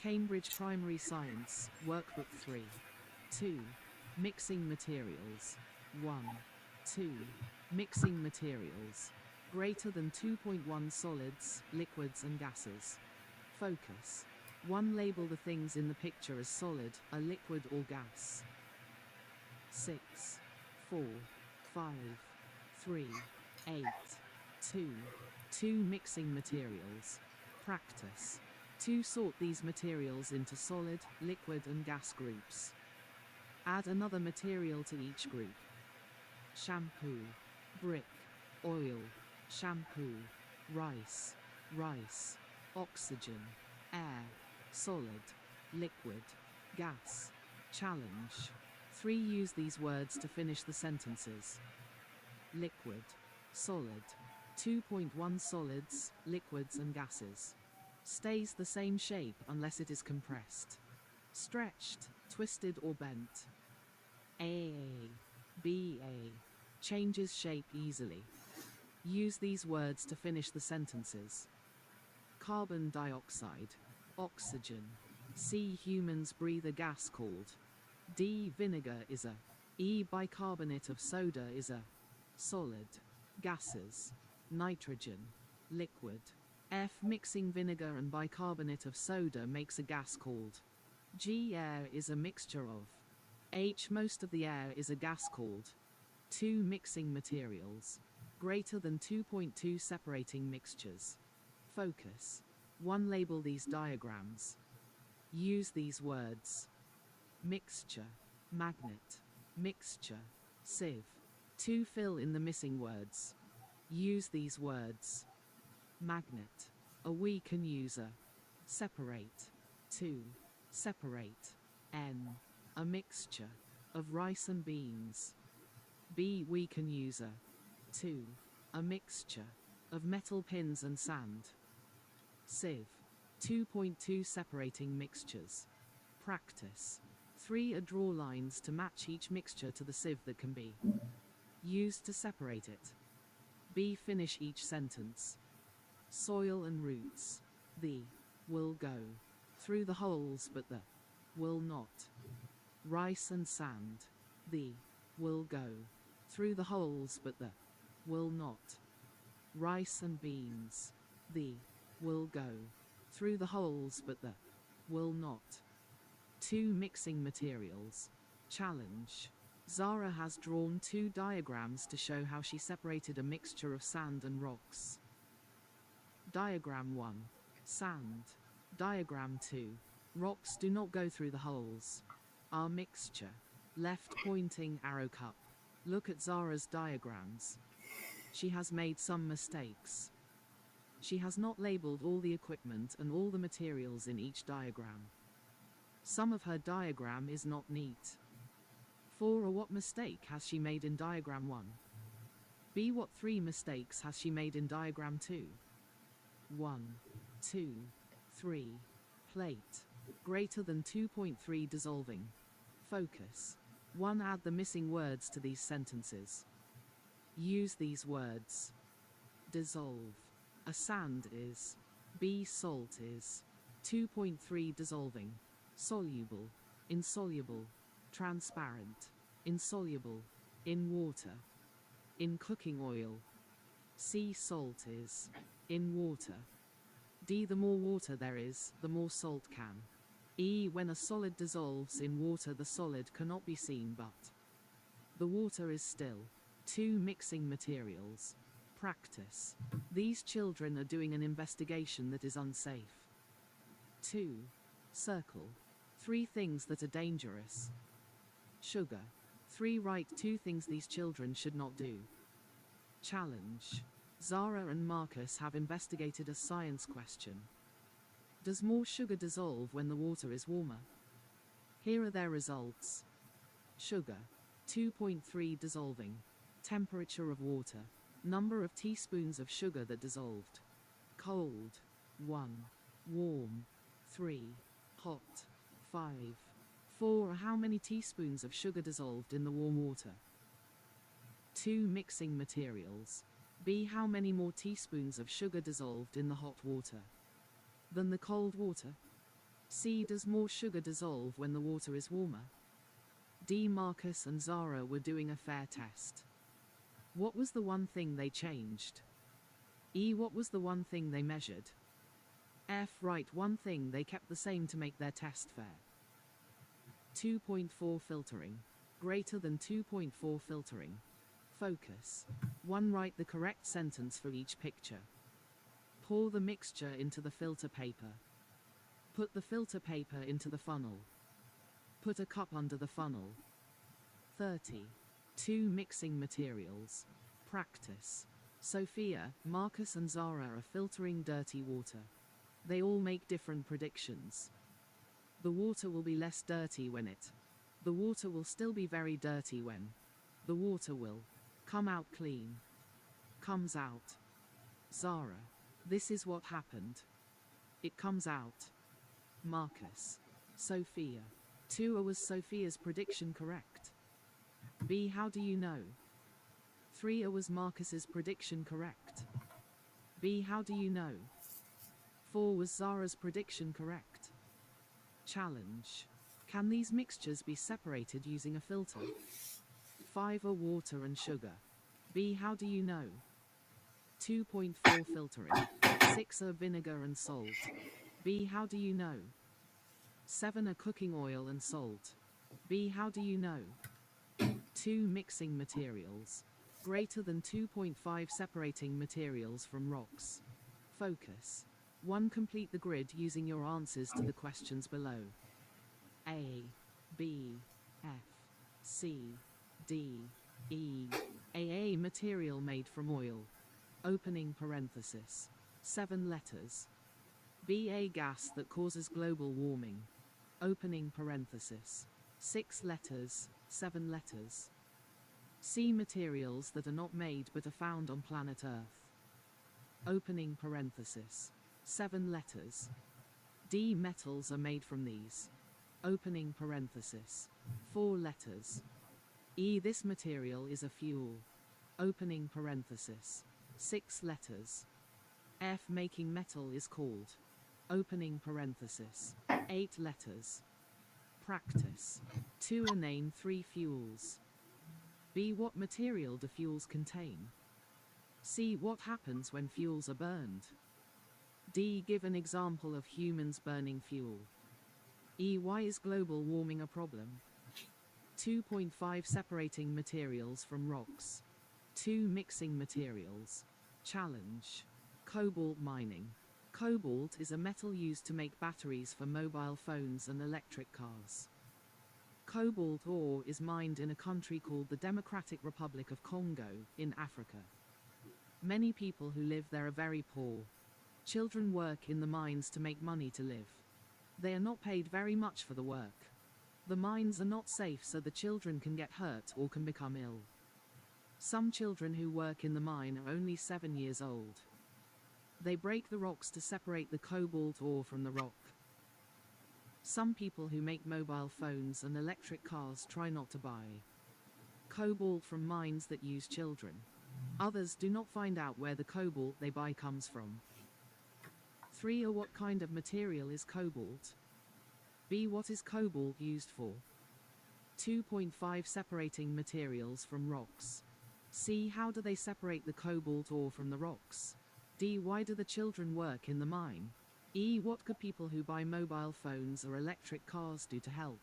Cambridge Primary Science, Workbook 3. 2. Mixing materials. 1. 2. Mixing materials. Greater than 2.1 solids, liquids and gases. Focus. 1. Label the things in the picture as solid, a liquid or gas. 6. 4. 5. 3. 8. 2. 2. Mixing materials. Practice. 2. Sort these materials into solid, liquid and gas groups. Add another material to each group. Shampoo, brick, oil, shampoo, rice, rice, oxygen, air, solid, liquid, gas. Challenge. 3. Use these words to finish the sentences. Liquid, solid, 2.1 solids, liquids and gases. Stays the same shape unless it is compressed. Stretched, twisted or bent. A, BA. Changes shape easily. Use these words to finish the sentences. Carbon dioxide, oxygen. C. Humans breathe a gas called. D. Vinegar is a. E. Bicarbonate of soda is a. Solid. Gases. Nitrogen. Liquid. F. Mixing vinegar and bicarbonate of soda makes a gas called. G. Air is a mixture of. H. Most of the air is a gas called. 2. Mixing materials. Greater than 2.2 separating mixtures. Focus. 1. Label these diagrams. Use these words. Mixture, magnet, mixture, sieve. 2. Fill in the missing words. Use these words. Magnet. A. We can use a. Separate. 2. Separate. N. A mixture of rice and beans. B. We can use a. 2. A mixture of metal pins and sand. Sieve. 2.2 separating mixtures. Practice. 3. Draw lines to match each mixture to the sieve that can be used to separate it. B. Finish each sentence. Soil and roots. The will go through the holes but the will not. Rice and sand. The will go through the holes but the will not. Rice and beans. The will go through the holes but the will not. 2. Mixing materials. Challenge. Zara has drawn 2 diagrams to show how she separated a mixture of sand and rocks. Diagram 1. Sand. Diagram 2. Rocks do not go through the holes. Our mixture. Left pointing arrow cup. Look at Zara's diagrams. She has made some mistakes. She has not labeled all the equipment and all the materials in each diagram. Some of her diagram is not neat. 4. What mistake has she made in diagram 1? B. What 3 mistakes has she made in diagram 2? 1, 2, 3. Plate. Greater than 2.3 dissolving. Focus. 1. Add the missing words to these sentences. Use these words. Dissolve. A sand is. B. Salt is. 2.3 dissolving. Soluble. Insoluble. Transparent. Insoluble. In water. In cooking oil. C. Salt is. In water. D. The more water there is, the more salt can. E. When a solid dissolves in water, the solid cannot be seen but the water is still. 2. Mixing materials. Practice. These children are doing an investigation that is unsafe. 2. Circle. 3 things that are dangerous. Sugar. 3. Write 2 things these children should not do. Challenge. Zara and Marcus have investigated a science question. Does more sugar dissolve when the water is warmer? Here are their results. Sugar. 2.3 dissolving. Temperature of water. Number of teaspoons of sugar that dissolved. Cold. 1. Warm. 3. Hot. 5. 4. How many teaspoons of sugar dissolved in the warm water? 2. Mixing materials. B. How many more teaspoons of sugar dissolved in the hot water than the cold water? C. Does more sugar dissolve when the water is warmer? D. Marcus and Zara were doing a fair test. What was the one thing they changed? E. What was the one thing they measured? F. Right, one thing they kept the same to make their test fair. 2.4 Filtering. Greater than 2.4 filtering. Focus. 1. Write the correct sentence for each picture. Pour the mixture into the filter paper. Put the filter paper into the funnel. Put a cup under the funnel. 30. 2. Mixing materials. Practice. Sophia, Marcus and Zara are filtering dirty water. They all make different predictions. The water will be less dirty when the water will still be very dirty when the water will come out clean. Comes out. Zara. This is what happened. It comes out. Marcus. Sophia. 2. Was Sophia's prediction correct? B. How do you know? 3. Was Marcus's prediction correct? B. How do you know? 4. Was Zara's prediction correct? Challenge. Can these mixtures be separated using a filter? 5. Are water and sugar? B. How do you know? 2.4 Filtering. 6. Are vinegar and salt? B. How do you know? 7. Are cooking oil and salt? B. How do you know? 2. Mixing materials. Greater than 2.5 Separating materials from rocks. Focus. 1. Complete the grid using your answers to the questions below. A, B, F, C, D, E. A material made from oil. Opening parenthesis. 7 letters. B. A gas that causes global warming. Opening parenthesis. 6 letters, 7 letters. C. Materials that are not made but are found on planet Earth. Opening parenthesis. 7 letters. D. Metals are made from these. Opening parenthesis. 4 letters. E. This material is a fuel. Opening parenthesis. 6 letters. F. Making metal is called. Opening parenthesis. 8 letters. Practice. 2. Name 3 fuels. B. What material do fuels contain? C. What happens when fuels are burned? D. Give an example of humans burning fuel. E. Why is global warming a problem? 2.5 Separating materials from rocks. 2. Mixing materials. Challenge. Cobalt mining. Cobalt is a metal used to make batteries for mobile phones and electric cars. Cobalt ore is mined in a country called the Democratic Republic of Congo, in Africa. Many people who live there are very poor. Children work in the mines to make money to live. They are not paid very much for the work. The mines are not safe, so the children can get hurt or can become ill. Some children who work in the mine are only 7 years old. They break the rocks to separate the cobalt ore from the rock. Some people who make mobile phones and electric cars try not to buy cobalt from mines that use children. Others do not find out where the cobalt they buy comes from. 3. What kind of material is cobalt? B. What is cobalt used for? 2.5 Separating materials from rocks. C. How do they separate the cobalt ore from the rocks? D. Why do the children work in the mine? E. What could people who buy mobile phones or electric cars do to help?